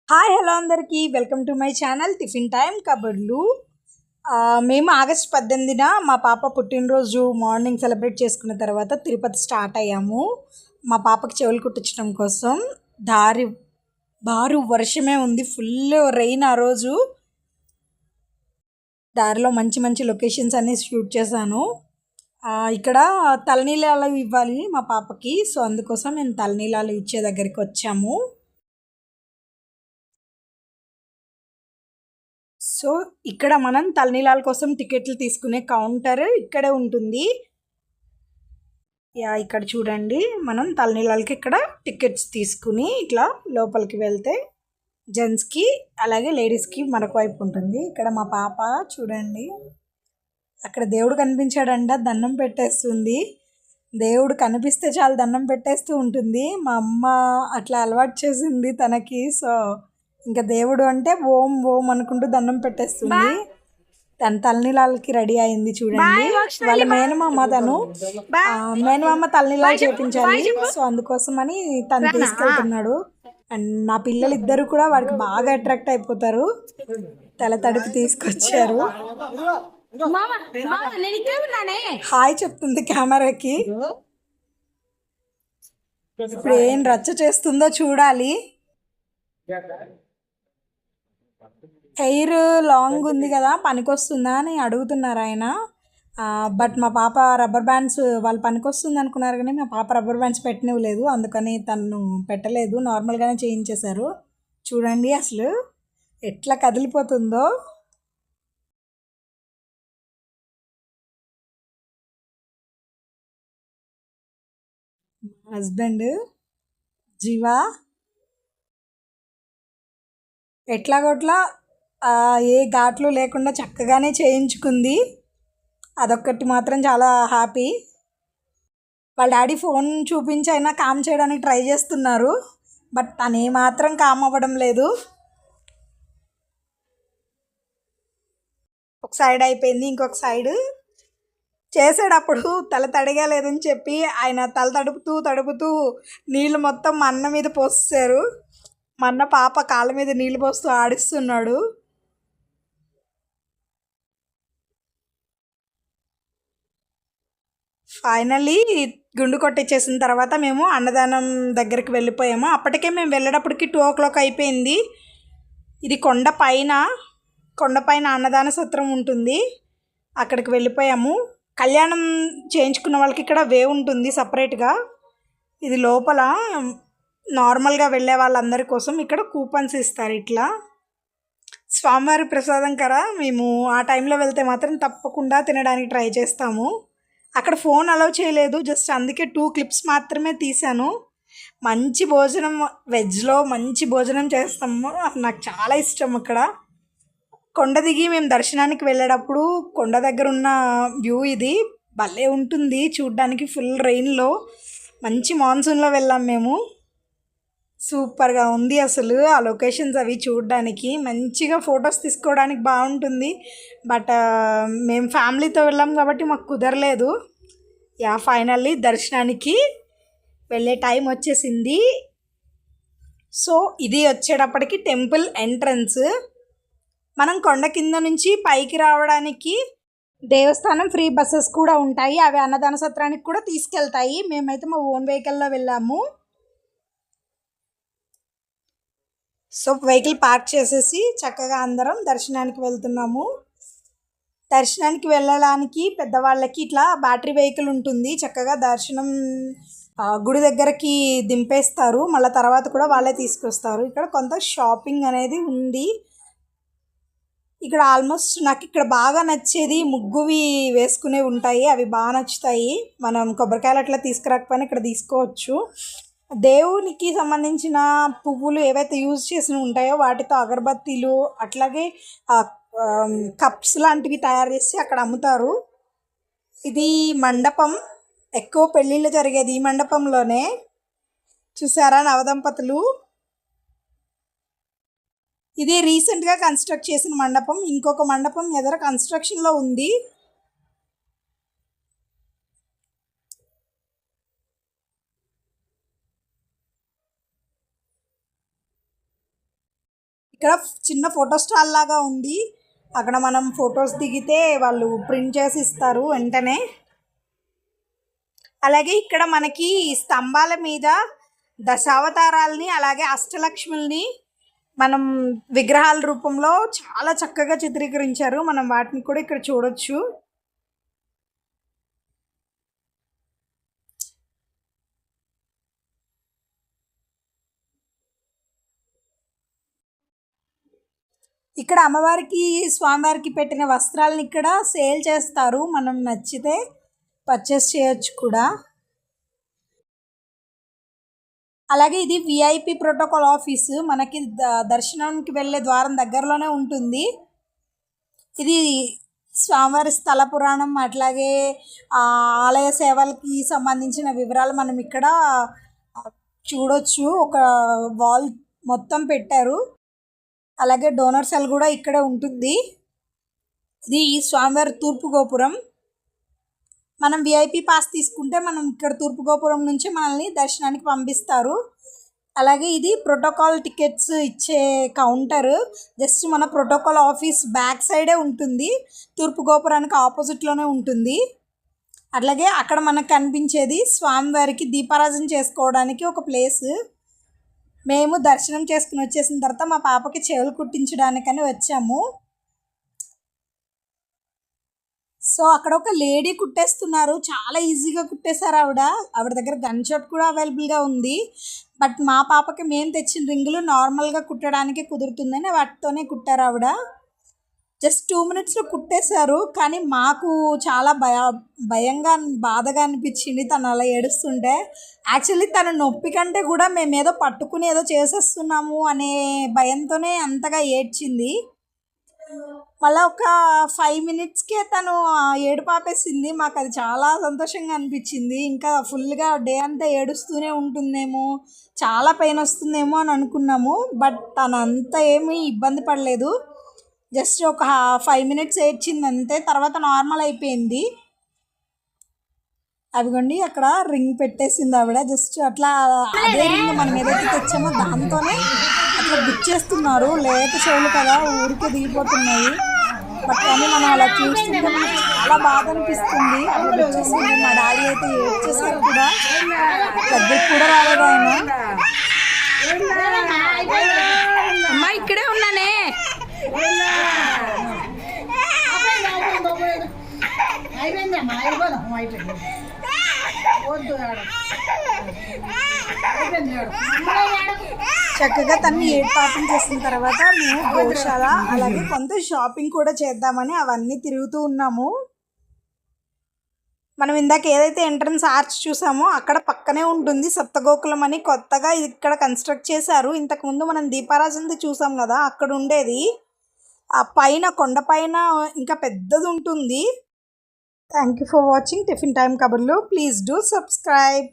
Hi hello అందరికీ welcome to my channel tiffin time కబుర్లు. మేము ఆగస్ట్ 18న మా పాప పుట్టినరోజు మార్నింగ్ సెలబ్రేట్ చేసుకున్న తర్వాత తిరుపతి స్టార్ట్ అయ్యాము. మా పాపకి చెవులు కుట్టించడం కోసం. దారి బారు వర్షమే ఉంది, ఫుల్ రెయిన్ ఆ రోజు. దారిలో మంచి మంచి లొకేషన్స్ అన్నీ షూట్ చేశాను. ఇక్కడ తలనీలాలు ఇవ్వాలి మా పాపకి, సో అందుకోసం మేము తలనీలాలు ఇచ్చే దగ్గరికి వచ్చాము. సో ఇక్కడ మనం తలనీలాల కోసం టికెట్లు తీసుకునే కౌంటర్ ఇక్కడే ఉంటుంది. ఇక్కడ చూడండి, మనం తలనీలాలకి ఇక్కడ టికెట్స్ తీసుకుని ఇట్లా లోపలికి వెళ్తే జెంట్స్కి అలాగే లేడీస్కి మరొక వైపు ఉంటుంది. ఇక్కడ మా పాప చూడండి, అక్కడ దేవుడు కనిపించాడంట, దండం పెట్టేస్తుంది. దేవుడు కనిపిస్తే చాలా దండం పెట్టేస్తూ ఉంటుంది. మా అమ్మ అట్లా అలవాటు చేసింది తనకి. సో ఇంకా దేవుడు అంటే ఓం ఓం అనుకుంటూ దండం పెట్టేస్తుంది. తన తలనీలాలకి రెడీ అయింది చూడండి. వాళ్ళ మేనమామ మేనమామ తలనీలాలు చేపించాలి, సో అందుకోసమని తను తీసుకెళ్తున్నాడు. అండ్ నా పిల్లలు ఇద్దరు కూడా వాడికి బాగా అట్రాక్ట్ అయిపోతారు. తల తడిపి తీసుకొచ్చారు. హాయ్ చెప్తుంది కెమెరాకి. ఇప్పుడు ఏం రచ్చ చేస్తుందో చూడాలి. హెయిర్ లాంగ్ ఉంది కదా, పనికొస్తుందా అని అడుగుతున్నారు ఆయన. బట్ మా పాప రబ్బర్ బ్యాండ్స్ వాళ్ళు పనికొస్తుంది అనుకున్నారు, కానీ మా పాప రబ్బర్ బ్యాండ్స్ పెట్టనివ్వలేదు, అందుకని తను పెట్టలేదు, నార్మల్గానే చేయించేశారు. చూడండి అసలు ఎట్లా కదిలిపోతుందో. హస్బెండ్ జీవా ఎట్లాగొట్లా ఏ ఘాట్లు లేకుండా చక్కగానే చేయించుకుంది. అదొక్కటి మాత్రం చాలా హ్యాపీ. వాళ్ళ డాడీ ఫోన్ చూపించి అయినా కామ్ చేయడానికి ట్రై చేస్తున్నారు, బట్ తను ఏమాత్రం కామ్ అవ్వడం లేదు. ఒక సైడ్ అయిపోయింది, ఇంకొక సైడ్ చేసేటప్పుడు తల తడిగా లేదని చెప్పి ఆయన తల తడుపుతూ తడుపుతూ నీళ్ళు మొత్తం మా అన్న మీద పోస్తారు. మా అన్న పాప కాళ్ళ మీద నీళ్ళు పోస్తూ ఆడిస్తున్నాడు. ఫైనల్లీ గుండు కొట్టించేసిన తర్వాత మేము అన్నదానం దగ్గరికి వెళ్ళిపోయాము. అప్పటికే మేము వెళ్ళేటప్పటికి 2 o'clock అయిపోయింది. ఇది కొండపైన అన్నదాన సత్రం ఉంటుంది, అక్కడికి వెళ్ళిపోయాము. కళ్యాణం చేయించుకున్న వాళ్ళకి ఇక్కడ వే ఉంటుంది సపరేట్గా. ఇది లోపల నార్మల్గా వెళ్ళే వాళ్ళందరి కోసం ఇక్కడ కూపన్స్ ఇస్తారు. ఇట్లా స్వామివారి ప్రసాదం కదా, మేము ఆ టైంలో వెళ్తే మాత్రం తప్పకుండా తినడానికి ట్రై చేస్తాము. అక్కడ ఫోన్ అలౌ చేయలేదు, జస్ట్ అందుకే 2 clips మాత్రమే తీశాను. మంచి భోజనం, వెజ్లో మంచి భోజనం చేస్తాము, నాకు చాలా ఇష్టం. అక్కడ కొండ దిగి మేము దర్శనానికి వెళ్ళేటప్పుడు కొండ దగ్గర ఉన్న వ్యూ ఇది భలే ఉంటుంది చూడ్డానికి. ఫుల్ రెయిన్లో మంచి మాన్సూన్లో వెళ్ళాం మేము. సూపర్గా ఉంది అసలు ఆ లొకేషన్స్ అవి చూడడానికి. మంచిగా ఫొటోస్ తీసుకోవడానికి బాగుంటుంది, బట్ మేము ఫ్యామిలీతో వెళ్ళాం కాబట్టి మాకు కుదరలేదు. ఫైనల్లీ దర్శనానికి వెళ్ళే టైం వచ్చేసింది. సో ఇది వచ్చేటప్పటికి టెంపుల్ ఎంట్రన్స్. మనం కొండ కింద నుంచి పైకి రావడానికి దేవస్థానం ఫ్రీ బస్సెస్ కూడా ఉంటాయి, అవి అన్నదాన సత్రానికి కూడా తీసుకెళ్తాయి. మేమైతే మా ఓన్ వెహికల్లో వెళ్ళాము. సో వెహికల్ పార్క్ చేసేసి చక్కగా అందరం దర్శనానికి వెళ్తున్నాము. దర్శనానికి వెళ్ళడానికి పెద్దవాళ్ళకి ఇట్లా బ్యాటరీ వెహికల్ ఉంటుంది, చక్కగా దర్శనం గుడి దగ్గరికి దింపేస్తారు, మళ్ళీ తర్వాత కూడా వాళ్ళే తీసుకొస్తారు. ఇక్కడ కొంత షాపింగ్ అనేది ఉంది. ఇక్కడ ఆల్మోస్ట్ నాకు ఇక్కడ బాగా నచ్చేది ముగ్గువి వేసుకునేవి ఉంటాయి, అవి బాగా నచ్చుతాయి. మనం కొబ్బరికాయలు అట్లా తీసుకురాకపోయినా ఇక్కడ తీసుకోవచ్చు. దేవునికి సంబంధించిన పువ్వులు ఏవైతే యూజ్ చేసి ఉంటాయో వాటితో అగరబత్తీలు అట్లాగే కప్స్ లాంటివి తయారు చేసి అక్కడ అమ్ముతారు. ఇది మండపం, ఎక్కువ పెళ్ళిళ్ళు జరిగేది ఈ మండపంలోనే. చూసారా నవదంపతులు. ఇది రీసెంట్గా కన్స్ట్రక్ట్ చేసిన మండపం, ఇంకొక మండపం ఎదురు కన్స్ట్రక్షన్లో ఉంది. ఇక్కడ చిన్న ఫోటో స్టాల్ లాగా ఉంది. అక్కడ మనం ఫొటోస్ దిగితే వాళ్ళు ప్రింట్ చేసి ఇస్తారు వెంటనే. అలాగే ఇక్కడ మనకి స్తంభాల మీద దశావతారాలని అలాగే అష్టలక్ష్ముల్ని మనం విగ్రహాల రూపంలో చాలా చక్కగా చిత్రీకరించారు. మనం వాటిని కూడా ఇక్కడ చూడొచ్చు. ఇక్కడ అమ్మవారికి స్వామివారికి పెట్టిన వస్త్రాలను ఇక్కడ సేల్ చేస్తారు. మనం నచ్చితే పర్చేస్ చేయొచ్చు కూడా. అలాగే ఇది విఐపి ప్రోటోకాల్ ఆఫీసు. మనకి దర్శనానికి వెళ్ళే ద్వారం దగ్గరలోనే ఉంటుంది. ఇది స్వామివారి స్థల పురాణం అట్లాగే ఆలయ సేవలకి సంబంధించిన వివరాలు మనం ఇక్కడ చూడొచ్చు. ఒక వాల్ మొత్తం పెట్టారు. అలాగే డోనర్ సెల్ కూడా ఇక్కడ ఉంటుంది. ఇది స్వామివారి తూర్పు గోపురం. మనం విఐపి పాస్ తీసుకుంటే మనం ఇక్కడ తూర్పు గోపురం నుంచి మనల్ని దర్శనానికి పంపిస్తారు. అలాగే ఇది ప్రోటోకాల్ టికెట్స్ ఇచ్చే కౌంటర్. జస్ట్ మన ప్రోటోకాల్ ఆఫీస్ బ్యాక్ సైడే ఉంటుంది. తూర్పు గోపురానికి ఆపోజిట్లోనే ఉంటుంది. అట్లాగే అక్కడ మనకు కనిపించేది స్వామివారికి దీపారాధన చేసుకోవడానికి ఒక ప్లేస్. మేము దర్శనం చేసుకుని వచ్చేసిన తర్వాత మా పాపకి చెవులు కుట్టించడానికని వచ్చాము. సో అక్కడ ఒక లేడీ కుట్టేస్తున్నారు. చాలా ఈజీగా కుట్టేశారు ఆవిడ దగ్గర గన్ షాట్ కూడా అవైలబుల్గా ఉంది. బట్ మా పాపకి మేము తెచ్చిన రింగులు నార్మల్గా కుట్టడానికి కుదురుతుందని వాటితోనే కుట్టారు ఆవిడ. జస్ట్ 2 minutesలో కుట్టేశారు. కానీ మాకు చాలా భయంగా బాధగా అనిపించింది తను అలా ఏడుస్తుంటే. యాక్చువల్లీ తన నొప్పి కంటే కూడా మేము ఏదో పట్టుకుని ఏదో చేసేస్తున్నాము అనే భయంతోనే అంతగా ఏడ్చింది. మళ్ళీ ఒక 5 minutesకే తను ఏడుపు ఆపేసింది. మాకు అది చాలా సంతోషంగా అనిపించింది. ఇంకా ఫుల్గా డే అంతా ఏడుస్తూనే ఉంటుందేమో, చాలా పెయిన్ వస్తుందేమో అని అనుకున్నాము. బట్ తను అంత ఏమీ ఇబ్బంది పడలేదు. జస్ట్ ఒక 5 minutes ఏడ్చింది అంతే. తర్వాత నార్మల్ అయిపోయింది. అవిగోండి అక్కడ రింగ్ పెట్టేసింది ఆవిడ. జస్ట్ అట్లా అదే రింగ్ మనం ఏదైతే తెచ్చామో దాంతోనే అట్లా గుచ్చేస్తున్నారు. లేత చెవులు కదా ఊరికే దిగిపోతున్నాయి. బట్ కానీ మనం అలా చూస్తుంటే మనకు చాలా బాధ అనిపిస్తుంది. అట్లా గుచ్చేస్తుంది. మా డాడీ అయితే ఏడ్చేసారు కూడా. దగ్గరికి కూడా రాలేదు ఆయన. అమ్మా ఇక్కడే ఉన్నానే. చక్కగా తను ఏర్పాటు చేసిన తర్వాత మేము గోశాల అలాగే కొంత షాపింగ్ కూడా చేద్దామని అవన్నీ తిరుగుతూ ఉన్నాము. మనం ఇందాక ఏదైతే ఎంట్రన్స్ ఆర్చ్ చూసామో అక్కడ పక్కనే ఉంటుంది సప్తగోకులం అని. కొత్తగా ఇక్కడ కన్స్ట్రక్ట్ చేశారు. ఇంతకుముందు మనం దీపారాజనది చూసాం కదా, అక్కడ ఉండేది. ఆ పైన కొండపైన ఇంకా పెద్దది ఉంటుంది. Thank you for watching tiffin time కబుర్లు. Please do subscribe.